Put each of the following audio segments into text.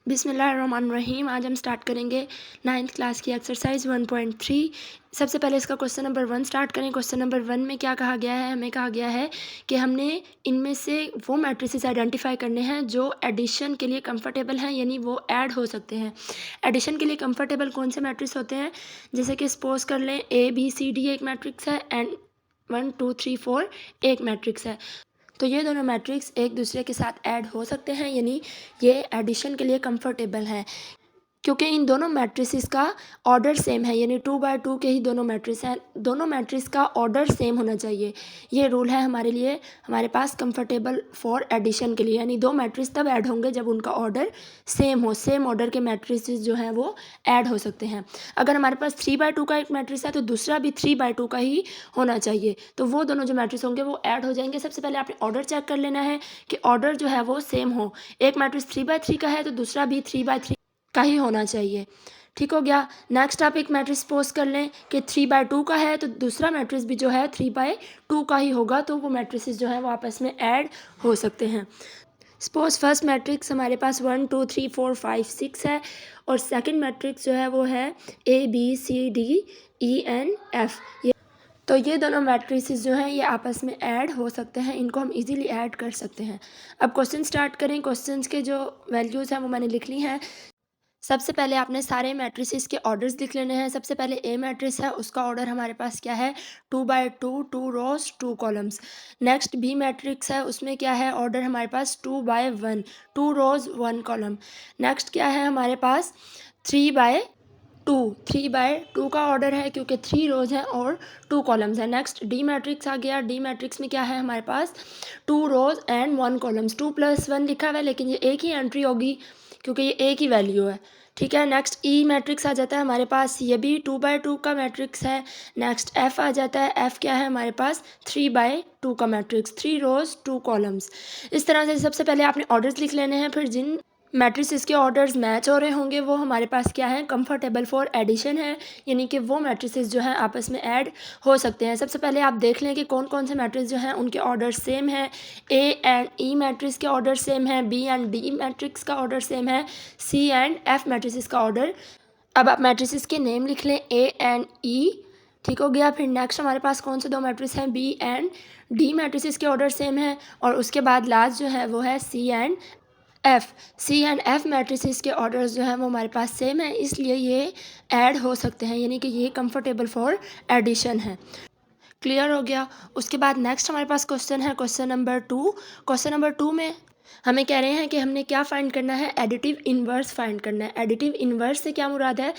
बिस्मिल्लाहिर्रहमानिर्रहीम। आज हम स्टार्ट करेंगे 9th क्लास की एक्सरसाइज 1.3। सबसे पहले इसका क्वेश्चन नंबर 1 स्टार्ट करें। क्वेश्चन नंबर 1 में क्या कहा गया है? हमें कहा गया है कि हमने इनमें से वो मैट्रिसेस आइडेंटिफाई करने हैं जो एडिशन के लिए कंफर्टेबल हैं, यानी वो ऐड हो सकते हैं। एडिशन के लिए कंफर्टेबल कौन से मैट्रिक्स होते हैं? जैसे कि सपोज कर लें ABCD एक मैट्रिक्स है एंड 1 2 3 4 एक मैट्रिक्स है। तो ये दोनों मैट्रिक्स एक दूसरे के साथ ऐड हो सकते हैं, यानी ये एडिशन के लिए कंफर्टेबल हैं क्योंकि इन दोनों मैट्रिसेस का ऑर्डर सेम है, यानी 2 by 2 के ही दोनों मैट्रिक्स हैं। दोनों मैट्रिक्स का ऑर्डर सेम होना चाहिए। ये रूल है हमारे लिए, हमारे पास कंफर्टेबल फॉर एडिशन के लिए, यानी दो मैट्रिक्स तब ऐड होंगे जब उनका ऑर्डर सेम हो। सेम ऑर्डर के मैट्रिसेस जो हैं वो ऐड हो सकते हैं। अगर हमारे पास 3 by 2 का एक मैट्रिक्स है तो दूसरा भी 3 by 2 का ही होना चाहिए, तो वो दोनों जो मैट्रिक्स होंगे वो ऐड हो जाएंगे। सबसे पहले आपने ऑर्डर चेक कर लेना है कि ऑर्डर जो है वो सेम हो। एक मैट्रिक्स 3 by 3 का है तो दूसरा भी 3 by 3 का ही होना चाहिए। ठीक हो गया। नेक्स्ट आप एक मैट्रिक्स सपोज कर लें कि 3 by 2 का है तो दूसरा मैट्रिक्स भी जो है 3 by 2 का ही होगा, तो वो मैट्रिसेस जो है वो आपस में ऐड हो सकते हैं। सपोज फर्स्ट मैट्रिक्स हमारे पास 1 2 3 4 5 6 है और सेकंड मैट्रिक्स जो है वो है ABCDENF। तो ये दोनों मैट्रिसेस जो हैं ये आपस में ऐड हो सकते हैं, इनको हम इजीली ऐड कर सकते हैं। अब क्वेश्चन स्टार्ट करें। क्वेश्चंस के जो वैल्यूज़ हैं वो मैंने लिख ली हैं। सबसे पहले आपने सारे मैट्रिसेस के ऑर्डर्स लिख लेने हैं। सबसे पहले ए मैट्रिक्स है, उसका ऑर्डर हमारे पास क्या है? 2 by 2, 2 rows 2 columns। Next B matrix है, उसमें क्या है ऑर्डर हमारे पास? 2 by 1, 2 rows 1 column। नेक्स्ट क्या है हमारे पास? 3 by 2, 3 by 2 का ऑर्डर है क्योंकि 3 रोज हैं और 2 कॉलम्स हैं। नेक्स्ट डी मैट्रिक्स आ गया। डी मैट्रिक्स में क्या है हमारे पास? 2 रोज एंड 1 कॉलम्स। 2+1 लिखा हुआ है लेकिन ये एक ही एंट्री होगी क्योंकि ये एक ही वैल्यू है। ठीक है। नेक्स्ट ई मैट्रिक्स आ जाता है हमारे पास, ये भी 2 by 2 का मैट्रिक्स है। नेक्स्ट एफ आ जाता है। एफ क्या है हमारे पास? 3 by 2 का मैट्रिक्स, 3 रोज 2 कॉलम्स। इस तरह से सबसे पहले आपने ऑर्डर्स लिख लेने हैं, फिर जिन मैट्रिसेस के ऑर्डर्स मैच हो रहे होंगे वो हमारे पास क्या है? कंफर्टेबल फॉर एडिशन है, यानी कि वो मैट्रिसेस जो हैं आपस में ऐड हो सकते हैं। सबसे पहले आप देख लें कि कौन कौन से मैट्रिक्स जो हैं उनके ऑर्डर सेम है। ए एंड ई मैट्रिक्स के ऑर्डर सेम है, बी एंड डी मैट्रिक्स का ऑर्डर सेम है, सी एंड एफ मैट्रिसेस का ऑर्डर। अब आप मैट्रिसेस के नेम लिख लें, ए एंड ई। ठीक हो गया। फिर नेक्स्ट हमारे पास कौन से दो मैट्रिक्स हैं? बी एंड डी मैट्रिसेस के ऑर्डर सेम है और उसके बाद लास्ट जो है वो है C and F. C and F matrices के ऑर्डर्स जो हैं वो हमारे पास सेम है, इसलिए ये ऐड हो सकते हैं, यानी कि ये कंफर्टेबल फॉर एडिशन है। क्लियर हो गया। उसके बाद नेक्स्ट हमारे पास क्वेश्चन है क्वेश्चन नंबर 2। क्वेश्चन नंबर 2 में हमें कह रहे हैं कि हमने क्या फाइंड करना है? एडिटिव इन्वर्स फाइंड करना है। एडिटिव इन्वर्स से क्या मुराद है?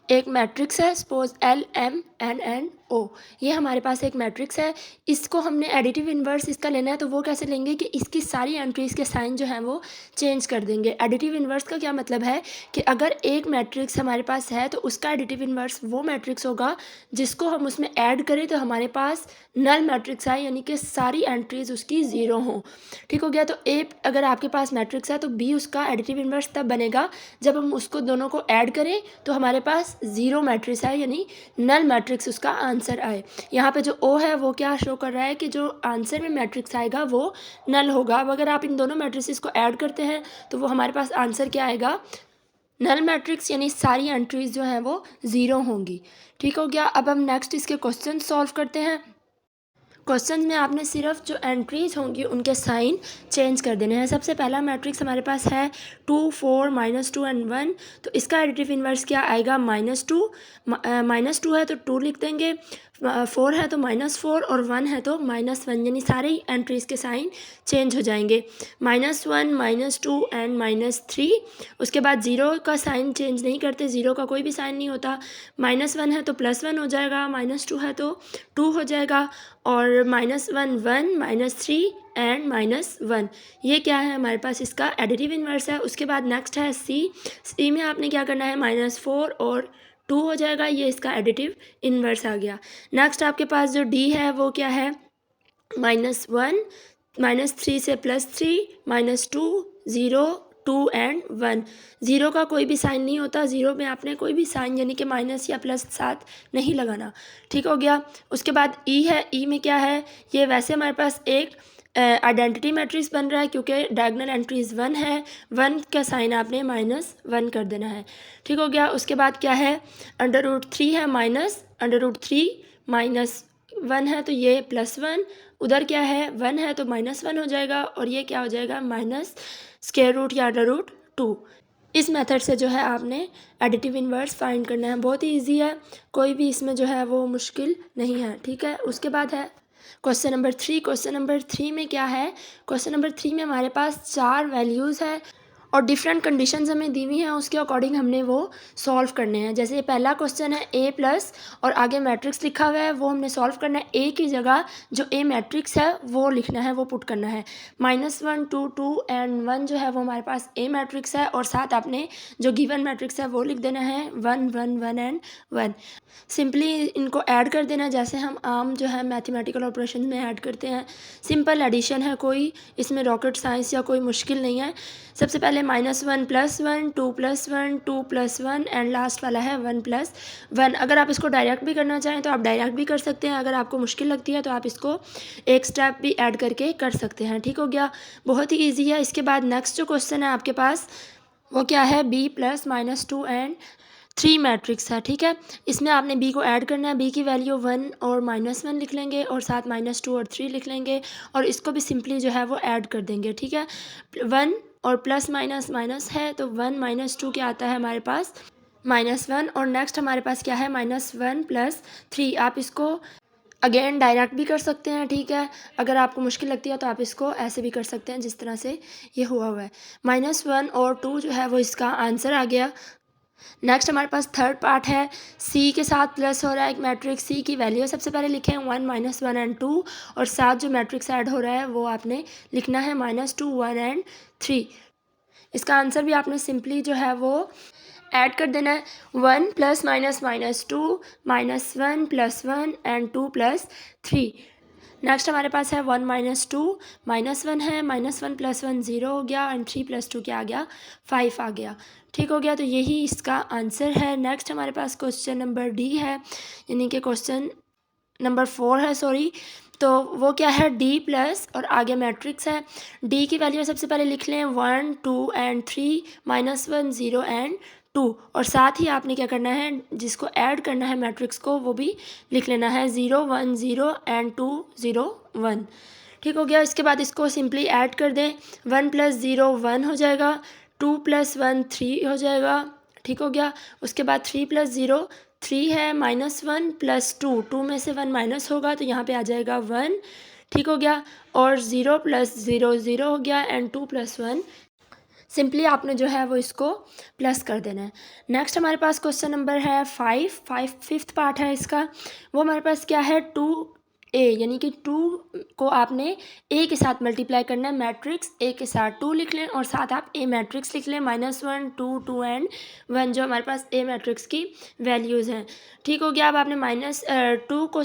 एक मैट्रिक्स है सपोज LMNNO, ये हमारे पास एक मैट्रिक्स है। इसको हमने एडिटिव इन्वर्स इसका लेना है, तो वो कैसे लेंगे कि इसकी सारी एंट्रीज के साइन जो हैं वो चेंज कर देंगे। एडिटिव इन्वर्स का क्या मतलब है कि अगर एक मैट्रिक्स हमारे पास है तो उसका एडिटिव इन्वर्स वो मैट्रिक्स होगा जिसको हम उसमें ऐड करें तो हमारे पास नल मैट्रिक्स आए, यानी कि सारी एंट्रीज उसकी ज़ीरो हों। ठीक हो गया। तो ए अगर आपके पास मैट्रिक्स है तो बी उसका एडिटिव इन्वर्स तब बनेगा जब हम उसको दोनों को ऐड करें तो हमारे पास ज़ीरो मैट्रिक्स आए, यानी नल मैट्रिक्स उसका आंसर आए। यहाँ पे जो ओ है वो क्या शो कर रहा है कि जो आंसर में मैट्रिक्स आएगा वो नल होगा। अब अगर आप इन दोनों मैट्रिक्स को ऐड करते हैं तो वो हमारे पास आंसर क्या आएगा? नल मैट्रिक्स, यानी सारी एंट्रीज जो हैं वो ज़ीरो होंगी। ठीक हो गया। अब हम नेक्स्ट इसके क्वेश्चन सॉल्व करते हैं। क्वेश्चन में आपने सिर्फ जो एंट्रीज होंगी उनके साइन चेंज कर देने हैं। सबसे पहला मैट्रिक्स हमारे पास है 2 4 -2 एंड 1, तो इसका एडिटिव इन्वर्स क्या आएगा? -2। -2 है तो 2 लिख देंगे, 4 है तो -4 और 1 है तो -1, यानी सारे एंट्रीज के साइन चेंज हो जाएंगे। -1 -2 एंड -3। उसके बाद ज़ीरो का साइन चेंज नहीं करते, ज़ीरो का कोई भी साइन नहीं होता। -1 है तो +1 हो जाएगा, -2 है तो 2 हो जाएगा और -1 1 -3 एंड -1, ये क्या है हमारे पास? इसका एडिटिव इन्वर्स है। उसके बाद नेक्स्ट है सी में आपने क्या करना है? -4 और 2 हो जाएगा, ये इसका एडिटिव इन्वर्स आ गया। नेक्स्ट आपके पास जो डी है वो क्या है? -1 -3 से +3 -2 0 2 एंड 1। ज़ीरो का कोई भी साइन नहीं होता, ज़ीरो में आपने कोई भी साइन यानी कि माइनस या प्लस साथ नहीं लगाना। ठीक हो गया। उसके बाद ई है। ई में क्या है? ये वैसे हमारे पास एक आइडेंटिटी मैट्रिक्स बन रहा है क्योंकि डायगोनल एंट्रीज 1 है, 1 का साइन आपने -1 कर देना है। ठीक हो गया। उसके बाद क्या है, √3 है माइनस √3 -1 है तो ये +1, उधर क्या है 1 है तो -1 हो जाएगा और ये क्या हो जाएगा माइनस स्क्वायर रूट या √2। इस मेथड से जो है आपने एडिटिव इन्वर्स फाइंड करना है। बहुत ही ईजी है, कोई भी इसमें जो है वो मुश्किल नहीं है। ठीक है। उसके बाद है क्वेश्चन नंबर 3। क्वेश्चन नंबर 3 में क्या है, क्वेश्चन नंबर 3 में हमारे पास 4 वैल्यूज़ है और डिफरेंट कंडीशंस हमें दी हुई हैं, उसके अकॉर्डिंग हमने वो सॉल्व करने हैं। जैसे ये पहला क्वेश्चन है ए प्लस और आगे मैट्रिक्स लिखा हुआ है, वो हमने सॉल्व करना है। ए की जगह जो ए मैट्रिक्स है वो लिखना है, वो पुट करना है। -1 2 2 एंड 1 जो है वो हमारे पास ए मैट्रिक्स है और साथ आपने जो गिवन मैट्रिक्स है वो लिख देना है 1 1 1 एंड 1। सिंपली इनको ऐड कर देना जैसे हम आम जो है मैथमेटिकल ऑपरेशन में ऐड करते हैं। सिंपल एडिशन है, कोई इसमें रॉकेट साइंस या कोई मुश्किल नहीं है। सबसे पहले -1 +1 2 +1 2 +1 एंड लास्ट वाला है 1 + 1। अगर आप इसको डायरेक्ट भी करना चाहें तो आप डायरेक्ट भी कर सकते हैं, अगर आपको मुश्किल लगती है तो आप इसको एक स्टेप भी ऐड करके कर सकते हैं। ठीक हो गया, बहुत ही ईजी है। इसके बाद नेक्स्ट जो क्वेश्चन है आपके पास वो क्या है, b + -2 एंड 3 मैट्रिक्स है। ठीक है। इसमें आपने b को ऐड करना है, b की वैल्यू 1 और -1 लिख लेंगे और साथ -2 और 3 लिख लेंगे और इसको भी सिंपली जो है वो ऐड कर देंगे। ठीक है। 1 और प्लस माइनस माइनस है तो 1 -2 क्या आता है हमारे पास -1 और नेक्स्ट हमारे पास क्या है -1 + 3। आप इसको अगेन डायरेक्ट भी कर सकते हैं। ठीक है। अगर आपको मुश्किल लगती है तो आप इसको ऐसे भी कर सकते हैं जिस तरह से ये हुआ है। -1 और 2 जो है वो इसका आंसर आ गया। नेक्स्ट हमारे पास थर्ड पार्ट है, सी के साथ प्लस हो रहा है एक मैट्रिक्स, सी की वैल्यू सबसे पहले लिखें 1 -1 एंड 2 और साथ जो मैट्रिक्स ऐड हो रहा है वो आपने लिखना है -2 1 एंड 3। इसका आंसर भी आपने सिंपली जो है वो ऐड कर देना है 1 + -2 -1 + 1 एंड 2 + 3। नेक्स्ट हमारे पास है 1 -2 -1 है, -1 + 1 0 हो गया एंड 3 + 2 क्या आ गया 5 आ गया। ठीक हो गया, तो यही इसका आंसर है। नेक्स्ट हमारे पास क्वेश्चन नंबर डी है, यानी कि क्वेश्चन नंबर 4 है, सॉरी। तो वो क्या है, डी प्लस और आगे मैट्रिक्स है। डी की वैल्यू सबसे पहले लिख लें 1 2 एंड 3 -1 0 एंड 2 और साथ ही आपने क्या करना है, जिसको ऐड करना है मैट्रिक्स को वो भी लिख लेना है 0 1 0 एंड 2 0 1। ठीक हो गया। इसके बाद इसको सिंपली ऐड कर दें, 1 + 0 1 हो जाएगा, 2 + 1 3 हो जाएगा। ठीक हो गया। उसके बाद 3 + 0 3 है, -1 + 2 2 में से 1 माइनस होगा तो यहाँ पे आ जाएगा 1। ठीक हो गया। और 0 + 0 0 हो गया एंड 2 + 1 सिंपली आपने जो है वो इसको प्लस कर देना है। नेक्स्ट हमारे पास क्वेश्चन नंबर है 5 फिफ्थ पार्ट है इसका। वो हमारे पास क्या है 2a, यानी कि 2 को आपने a के साथ मल्टीप्लाई करना है, मैट्रिक्स a के साथ 2 लिख लें और साथ आप a मैट्रिक्स लिख लें -1 2 2 एंड 1 जो हमारे पास a मैट्रिक्स की वैल्यूज़ हैं। ठीक हो गया। अब आपने -2 को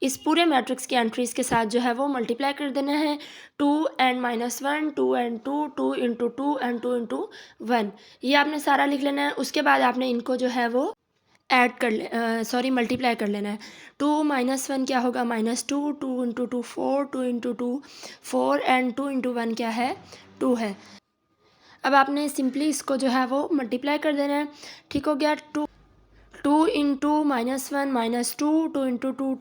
इस पूरे मैट्रिक्स की एंट्रीज़ के साथ जो है वो मल्टीप्लाई कर देना है, 2 एंड -1 2 एंड 2 2 × 2 एंड 2 × 1, ये आपने सारा लिख लेना है। उसके बाद आपने इनको जो है वो ऐड कर मल्टीप्लाई कर लेना है। 2 - 1 क्या होगा -2 2 × 2 4 2 × 2 4 एंड 2 × 1 क्या है 2 है। अब आपने सिंपली इसको जो है वो मल्टीप्लाई कर देना है। ठीक हो गया। 2 2 × -1 -2 2 × 2 2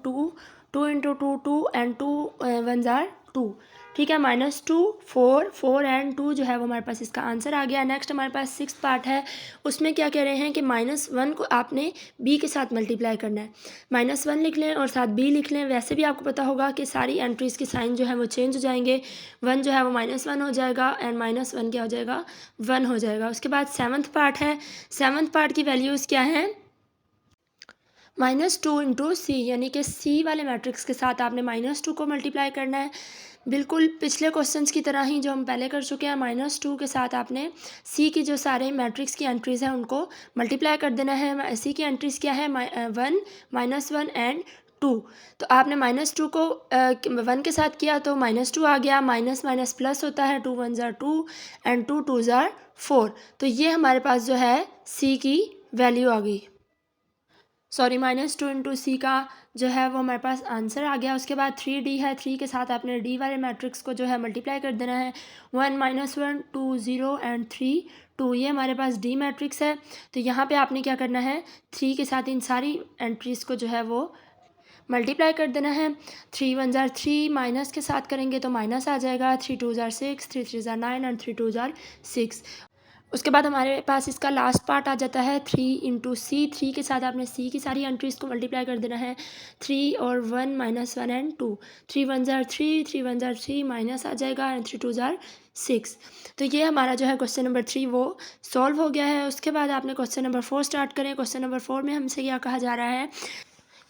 2 × 2 2 एंड 2 1s आर 2। ठीक है। -2 4 4 एंड 2 जो है वो हमारे पास इसका आंसर आ गया। नेक्स्ट हमारे पास 6th पार्ट है, उसमें क्या कह रहे हैं कि -1 को आपने b के साथ मल्टीप्लाई करना है। -1 लिख लें और साथ b लिख लें। वैसे भी आपको पता होगा कि सारी एंट्रीज़ के साइन जो है वो चेंज हो जाएंगे। 1 जो है वो -1 हो जाएगा एंड -1 क्या हो जाएगा 1 हो जाएगा। उसके बाद 7th पार्ट है, 7th पार्ट की वैल्यूज़ क्या हैं -2 × c, यानी कि c वाले मैट्रिक्स के साथ आपने -2 को मल्टीप्लाई करना है। बिल्कुल पिछले क्वेश्चंस की तरह ही जो हम पहले कर चुके हैं, -2 के साथ आपने c की जो सारे मैट्रिक्स की एंट्रीज़ हैं उनको मल्टीप्लाई कर देना है। c की एंट्रीज़ क्या है 1 -1 एंड 2। तो आपने -2 को 1 के साथ किया तो -2 आ गया, माइनस माइनस प्लस होता है, 2 1s are 2 and 2 2s are 4। तो ये हमारे पास जो है c की वैल्यू आ गई। -2 इंटू सी का जो है वो हमारे पास आंसर आ गया। उसके बाद 3D है, 3 के साथ आपने डी वाले मैट्रिक्स को जो है मल्टीप्लाई कर देना है। 1 -1 2 0 एंड 3 2, ये हमारे पास डी मैट्रिक्स है। तो यहाँ पे आपने क्या करना है, 3 के साथ इन सारी एंट्रीज़ को जो है वो मल्टीप्लाई कर देना है। 3 1 ज़ार 3, माइनस के साथ करेंगे तो माइनस आ जाएगा। 3 2 ज़ार 6, 3 3 ज़ार 9 एंड 3 2 ज़ार 6। उसके बाद हमारे पास इसका लास्ट पार्ट आ जाता है 3 इंटू सी। 3 के साथ आपने सी की सारी एंट्रीज़ को मल्टीप्लाई कर देना है। 3 और 1 -1 एंड 2। 3 1 ज़ार 3, 3 1 ज़ार 3, माइनस आ जाएगा एंड 3 2 ज़ार 6। तो ये हमारा जो है क्वेश्चन नंबर 3 वो सॉल्व हो गया है। उसके बाद आपने क्वेश्चन नंबर 4 स्टार्ट करें। क्वेश्चन नंबर 4 में हमसे क्या कहा जा रहा है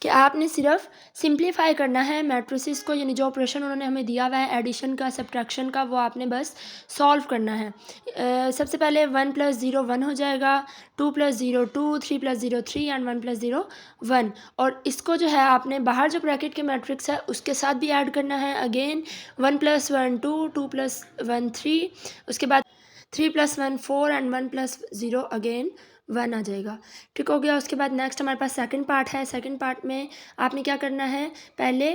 कि आपने सिर्फ सिंप्लीफाई करना है मैट्रिसेस को, यानी जो ऑपरेशन उन्होंने हमें दिया हुआ है एडिशन का, सब्ट्रैक्शन का, वो आपने बस सॉल्व करना है। सबसे पहले 1 + 0 1 हो जाएगा, 2 + 0 2, 3 + 0 3 एंड 1 + 0 1। और इसको जो है आपने बाहर जो ब्रैकेट के मैट्रिक्स है उसके साथ भी ऐड करना है। अगेन 1 + 1 2, 2 + 1 3, उसके बाद 3 + 1 4 एंड 1 + 0 अगेन 1 आ जाएगा। ठीक हो गया। उसके बाद नेक्स्ट हमारे पास सेकंड पार्ट है। सेकंड पार्ट में आपने क्या करना है, पहले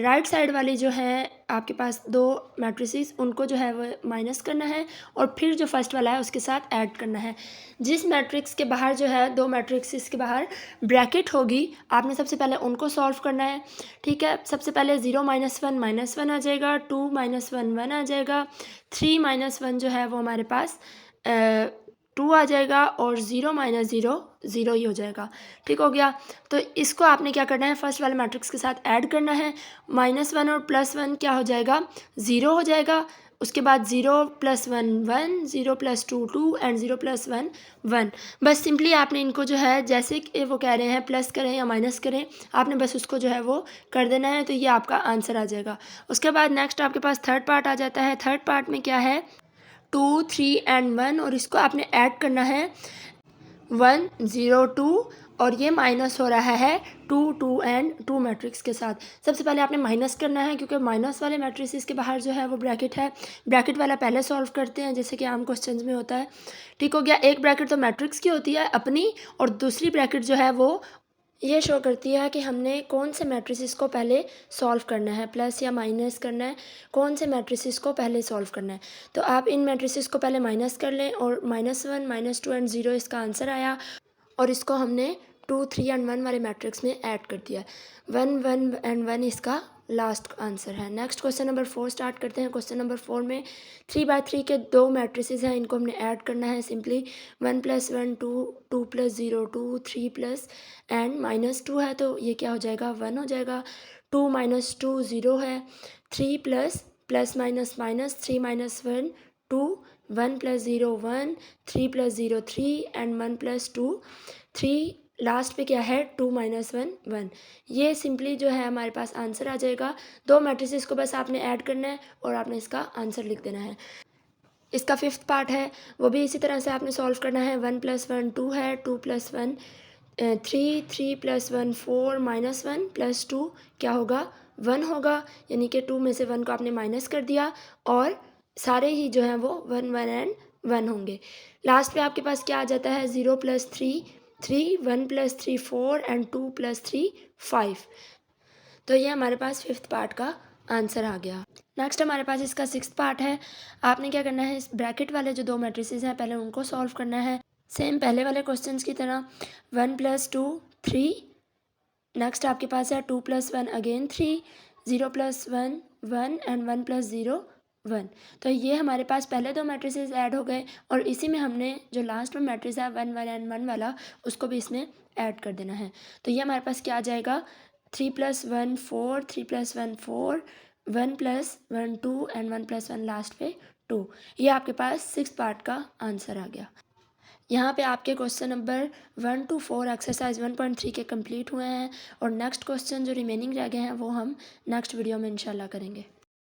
राइट साइड वाली जो है आपके पास दो मैट्रिसेस, उनको जो है वो माइनस करना है और फिर जो फर्स्ट वाला है उसके साथ ऐड करना है। जिस मैट्रिक्स के बाहर जो है दो मैट्रिक्स के बाहर ब्रैकेट होगी, आपने सबसे पहले उनको सॉल्व करना है। ठीक है, सबसे पहले 0 -1 -1 आ जाएगा, 2 -1 1 आ जाएगा, 3 -1 जो है वो हमारे पास 2 आ जाएगा और 0 - 0 0 ही हो जाएगा। ठीक हो गया। तो इसको आपने क्या करना है, फर्स्ट वाले मैट्रिक्स के साथ ऐड करना है। -1 और +1 क्या हो जाएगा, 0 हो जाएगा। उसके बाद 0 + 1 1, 0 + 2 2 एंड 0 + 1 1। बस सिंपली आपने इनको जो है जैसे कि वो कह रहे हैं प्लस करें या माइनस करें, आपने बस उसको जो है वो कर देना है। तो ये आपका आंसर आ जाएगा। उसके बाद नेक्स्ट आपके पास थर्ड पार्ट आ जाता है। थर्ड पार्ट में क्या है, 2 3 एंड 1, और इसको आपने ऐड करना है 1 0 2, और ये माइनस हो रहा है 2 2 एंड 2 मैट्रिक्स के साथ। सबसे पहले आपने माइनस करना है क्योंकि माइनस वाले मैट्रिक्स के बाहर जो है वो ब्रैकेट है। ब्रैकेट वाला पहले सॉल्व करते हैं जैसे कि आम क्वेश्चंस में होता है। ठीक हो गया। एक ब्रैकेट तो मैट्रिक्स की होती है अपनी, और दूसरी ब्रैकेट जो है वो ये शो करती है कि हमने कौन से मैट्रिसेस को पहले सॉल्व करना है, प्लस या माइनस करना है, कौन से मैट्रिसेस को पहले सॉल्व करना है। तो आप इन मैट्रिसेस को पहले माइनस कर लें, और -1 -2 एंड 0 इसका आंसर आया, और इसको हमने 2 3 एंड 1 वाले मैट्रिक्स में ऐड कर दिया। 1 1 एंड 1 इसका लास्ट आंसर है। नेक्स्ट क्वेश्चन नंबर 4 स्टार्ट करते हैं। क्वेश्चन नंबर 4 में 3/3 के दो मैट्रिसेस हैं, इनको हमने ऐड करना है सिंपली। 1 + 1 2, 2 + 0 2, 3 प्लस एंड -2 है, तो ये क्या हो जाएगा, 1 हो जाएगा। 2 - 2 0 है, 3 plus plus minus minus 3 - 1 2, 1 + 0 1, 3 + 0 3 and 1 + 2 3। Last पे क्या है, 2 - 1 1। ये सिंपली जो है हमारे पास आंसर आ जाएगा। दो मैट्रिसेस को बस आपने ऐड करना है और आपने इसका आंसर लिख देना है। इसका फिफ्थ पार्ट है, वो भी इसी तरह से आपने सॉल्व करना है। 1 + 1 2 है, 2 + 1 3, 3 + 1 4, -1 + 2 क्या होगा, 1 होगा। यानी कि 2 में से 1 को आपने माइनस कर दिया, और सारे ही जो हैं वो 1 1 एंड 1 होंगे। लास्ट पे आपके पास क्या आ जाता है, 0 + 3 3, 1 + 3 4 एंड 2 + 3 5। तो ये हमारे पास फिफ्थ पार्ट का आंसर आ गया। नेक्स्ट हमारे पास इसका सिक्स्थ पार्ट है। आपने क्या करना है, इस ब्रैकेट वाले जो दो मैट्रिसेस हैं पहले उनको सॉल्व करना है, सेम पहले वाले क्वेश्चंस की तरह। 1 + 2 3, नेक्स्ट आपके पास है 2 + 1 अगेन 3, 0 + 1 1 एंड 1 + 0 1। तो ये हमारे पास पहले दो मैट्रिसेस ऐड हो गए, और इसी में हमने जो लास्ट में मैट्रिक्स है 1 1 एंड 1 वाला, उसको भी इसमें ऐड कर देना है। तो ये हमारे पास क्या आ जाएगा, 3 + 1 4, 3 + 1 4, 1 + 1 2 एंड 1 + 1 लास्ट पे 2। ये आपके पास सिक्स पार्ट का आंसर आ गया। यहाँ पे आपके क्वेश्चन नंबर 1 to 4 एक्सरसाइज 1.3 के कंप्लीट हुए हैं, और नेक्स्ट क्वेश्चन जो रिमेनिंग रह गए हैं वो हम नेक्स्ट वीडियो में इंशाल्लाह करेंगे।